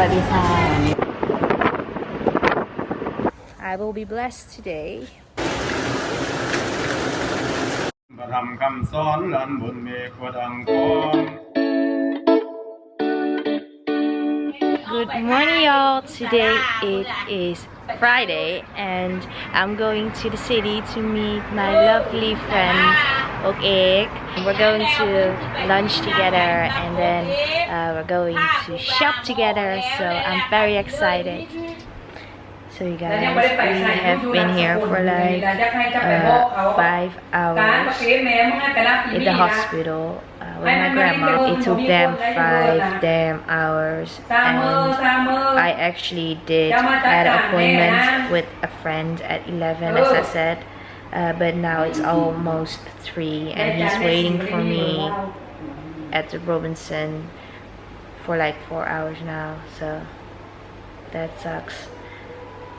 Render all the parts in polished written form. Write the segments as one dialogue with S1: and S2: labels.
S1: วัสดีค่ะ
S2: I will be blessed today.
S3: ประทำคำสอนหลานบนเมฆวดังกอง
S2: Good morning, y'all. Today it is Friday, and I'm going to the city to meet my lovely friend Ok Ek. We're going to lunch together, and then we're going to shop together. So I'm very excited. So you guys, we have been here for like 5 hours in the hospital with my grandma. It took them 5 damn hours, and I actually had an appointment with a friend at 11, as I said, but now it's almost 3, and he's waiting for me at the Robinson for like 4 hours now. So that sucks.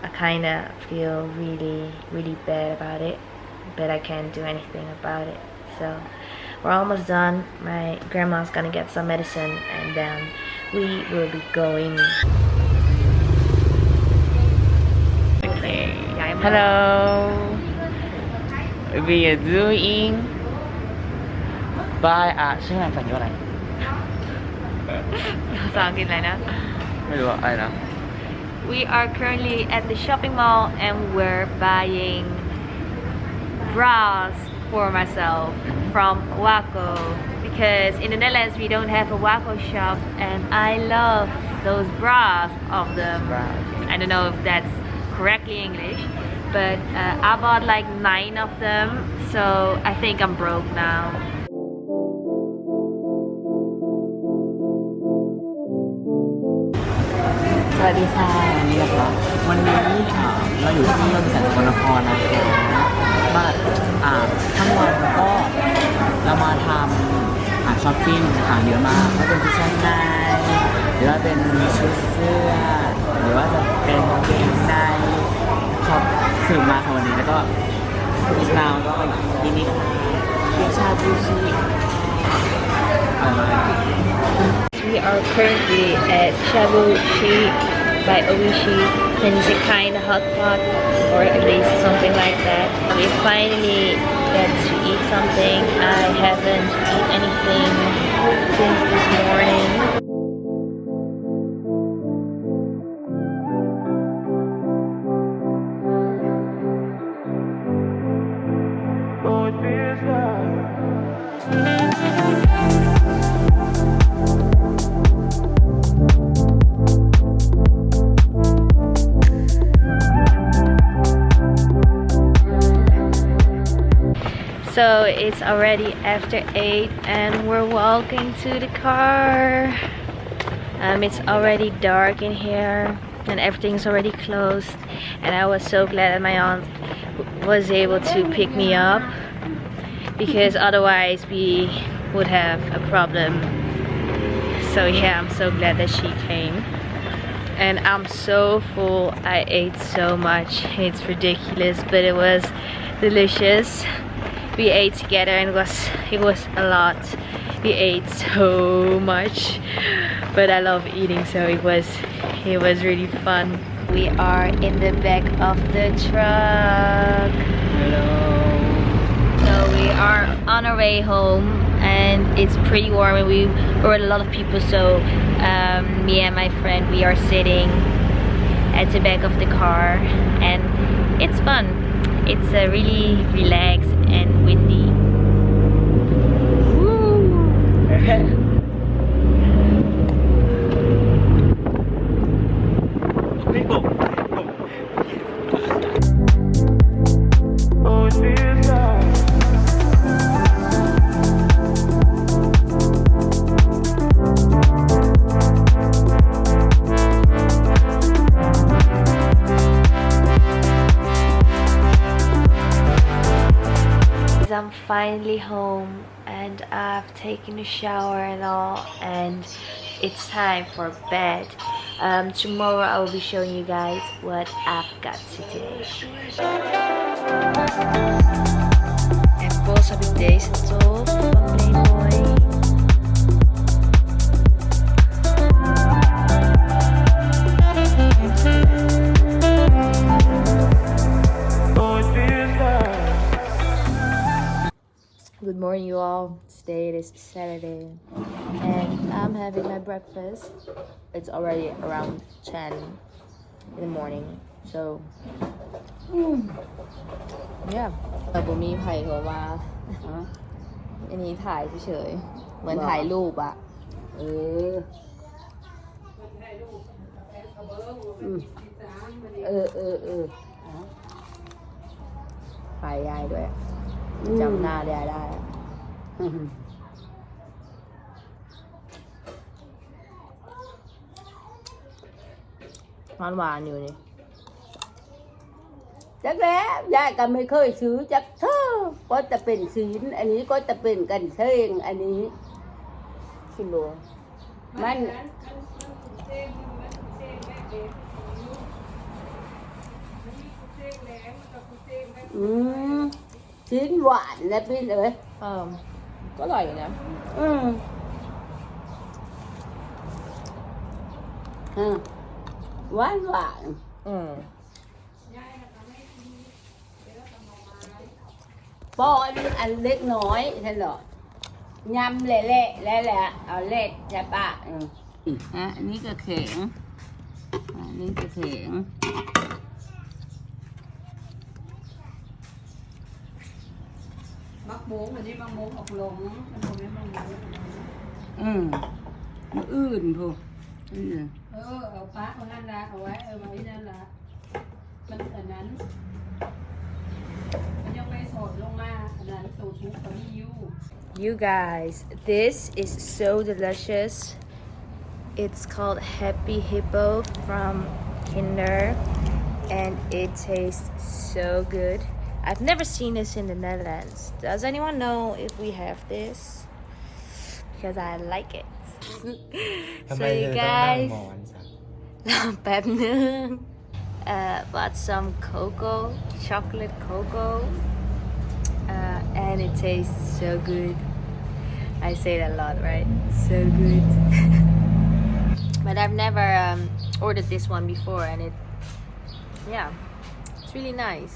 S2: I kind of feel really bad about it, but I can't do anything about it. So we're almost done. My grandma's gonna get some medicine, and then we will be going. Hello.
S1: We are doing by ชื่องานสัญญาอะไร
S2: ภาษาอังกฤษอะไรนะ
S1: ไม่รู้อะไรนะ
S2: We are currently at the shopping mall, and we're buying bras for myself from Waco, because in the Netherlands we don't have a Waco shop, and I love those bras of them. I don't know if that's correctly English, but I bought like 9 of them, so I think I'm broke now.
S1: สวัสดีค่ะวันนี้นะคะวันนี้เราอยู่ที่โรบินสันสกลนครนะคะมาทั้งวันก็เรามาทำช้อปปิ้งเยอะมากก็เป็นชุดชั้นในหรือว่าเป็นชุดเสื้อหรือว่าจะเป็นกางเกงในช็อปสืบมาค่ะวันนี้แล้วก็มิสนาวก็ยินดีค่ะเกียร์ชาบูชิ
S2: We are currently at Shabushi by Oishi, and it's a kind of hot pot, or at least something like that. We finally get to eat something. I haven't eaten anything since this morning. So it's already after 8, and we're walking to the car. It's already dark in here, and everything's already closed, and I was so glad that my aunt was able to pick me up, because otherwise we would have a problem. So yeah, I'm so glad that she came, and I'm so full. I ate so much, it's ridiculous, but it was delicious. We ate together, and it was a lot. We ate so much, but I love eating, so it was really fun. We are in the back of the truck.
S1: Hello.
S2: So we are on our way home, and it's pretty warm, and we were a lot of people, so me and my friend, we are sitting at the back of the car, and it's fun. It's really relaxed and windy. I'm finally home, and I've taken a shower and all, and it's time for bed. Tomorrow I will be showing you guys what I've got today. En pols heb ik deze top van Playboy. morning, you all. Today it is Saturday, and I'm having my breakfast. It's already around 10 in the morning, so yeah. ผมมีไผ่โทรมาอันนี้ถ่ายเฉยๆเหมือนถ่ายรูปอะถ่ายยายด้วยจำหน้าได้หวานอยู่นี่
S4: จักแล้วยายก็ไม่เคยซื้อจักเธอก็จะเป็นศีลอันนี้ก็จะเป็นกันเชงอันนี้
S2: ชิมดู
S4: มันศีลหวานนะพี่เอ๋ย
S2: ก็อร่อยอยู่นะ
S4: หวานป้อนอันเล็กน้อยใช่หรอยำเละๆแล้วแหละเอาเละใช่ปะอันนี้ก็แข็งอันนี้ก็แข็งมักโมงอันนี้มักโมงออกลงมันโมงมักโมงมันอื่นพูเอาปะเอานั่นละเอาไว้ไว้นั่นละมันอันนั้นมันยังไม่สดลงมาอันนั้นตัวชุบกับยู
S2: You guys, this is so delicious. It's called Happy Hippo from Kinder, and it tastes so good. I've never seen this in the Netherlands. Does anyone know if we have this? Because I like it. So you guys, bought some cocoa, chocolate cocoa, and it tastes so good. I say that a lot, right? So good. But I've never ordered this one before, and it's really nice.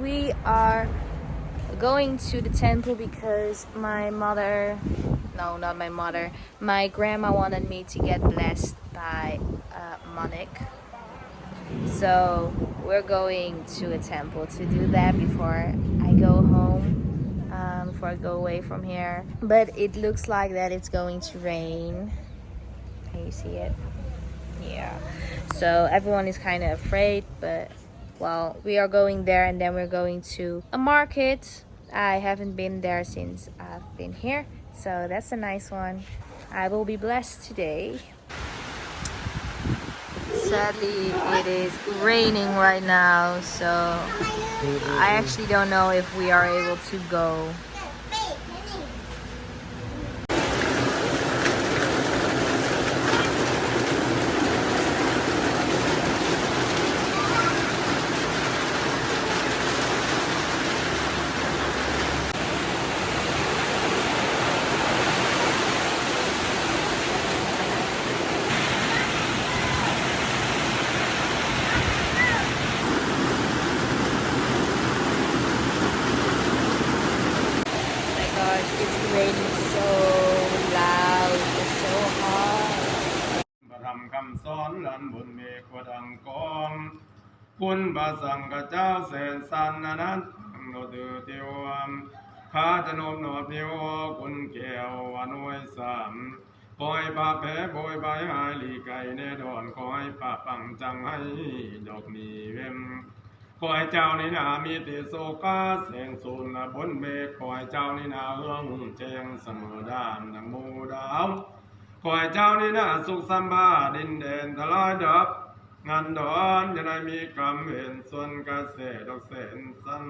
S2: We are going to the temple because my grandma wanted me to get blessed by Monic. So we're going to a temple to do that before I go home, before I go away from here. But it looks like that it's going to rain. Can you see it? Yeah. So everyone is kind of afraid, but well, we are going there, and then we're going to a market. I haven't been there since I've been here, so that's a nice one. I will be blessed today. Sadly, it is raining right now, so I actually don't know if we are able to go. It's raining so loud, it's so hot.
S3: ประทำคำสอนหลานบุญเมฆวดังกองคุณพระสังฆเจ้าแสนสันนั้นโนเตือเตียวข้าจะโนมโนเตียวคุณแก้ววันไว้สามคอยปาแพ้โบยใบหายหลีไก่แน่ดอนคอยปาปังจังให้ดอกมีเวมคอยเจ้านี่นามีติโซกาแสงสูนบนเมฆคอยเจ้านี่นาเอื้องแจงเสมอด้านดังหมูดาวคอยเจ้านี่นาสุขสัมบาดินแดนทลายดับงานดอนจะได้มีกรรมเห็นส่วนกระแสดอกแสนสัน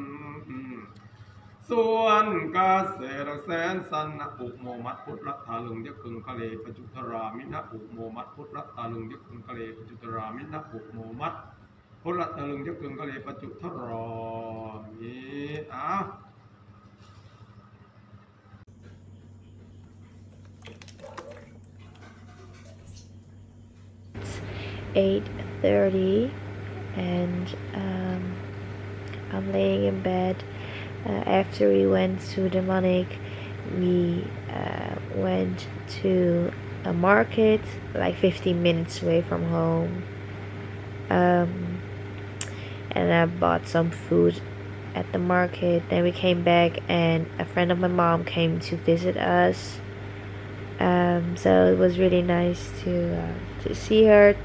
S3: ส่วนกระแสดอกแสนสันอุโมมัดพุทธรัตถาลึงยะคึงคะเลปจุตรามินะอุโมมัดพุทธรัตถาลึงยะคึงคะเลปจุตรามินะอุโมมัดพุทธรัตถาลึงยะคึงคะเลปจุตรามิ
S2: 8:30, and I'm laying in bed after we went to the Monic. we went to a market like 15 minutes away from home, and I bought some food at the market. Then we came back and a friend of my mom came to visit us, so it was really nice to see her.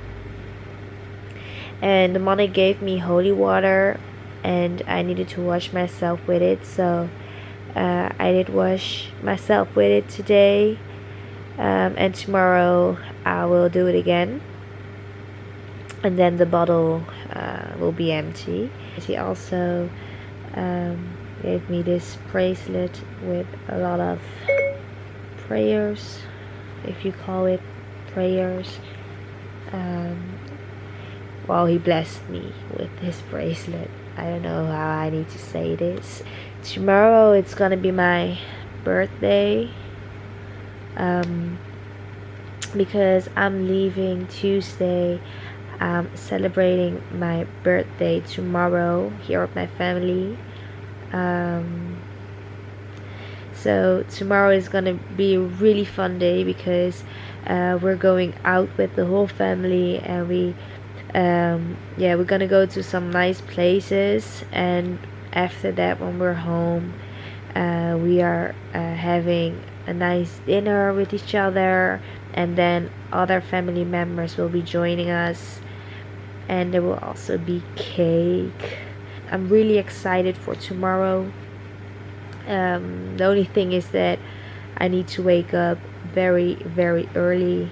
S2: And the money gave me holy water and I needed to wash myself with it, so I did wash myself with it today, and tomorrow I will do it again, and then the bottle will be empty. He also gave me this bracelet with a lot of prayers, if you call it prayers. Well, he blessed me with this bracelet. I don't know how I need to say this. Tomorrow it's gonna be my birthday, because I'm leaving Tuesday. I'm celebrating my birthday tomorrow here with my family. So tomorrow is gonna be a really fun day because we're going out with the whole family, and we're gonna go to some nice places, and after that, when we're home, we are having a nice dinner with each other, and then other family members will be joining us, and there will also be cake. I'm really excited for tomorrow. The only thing is that I need to wake up very, very early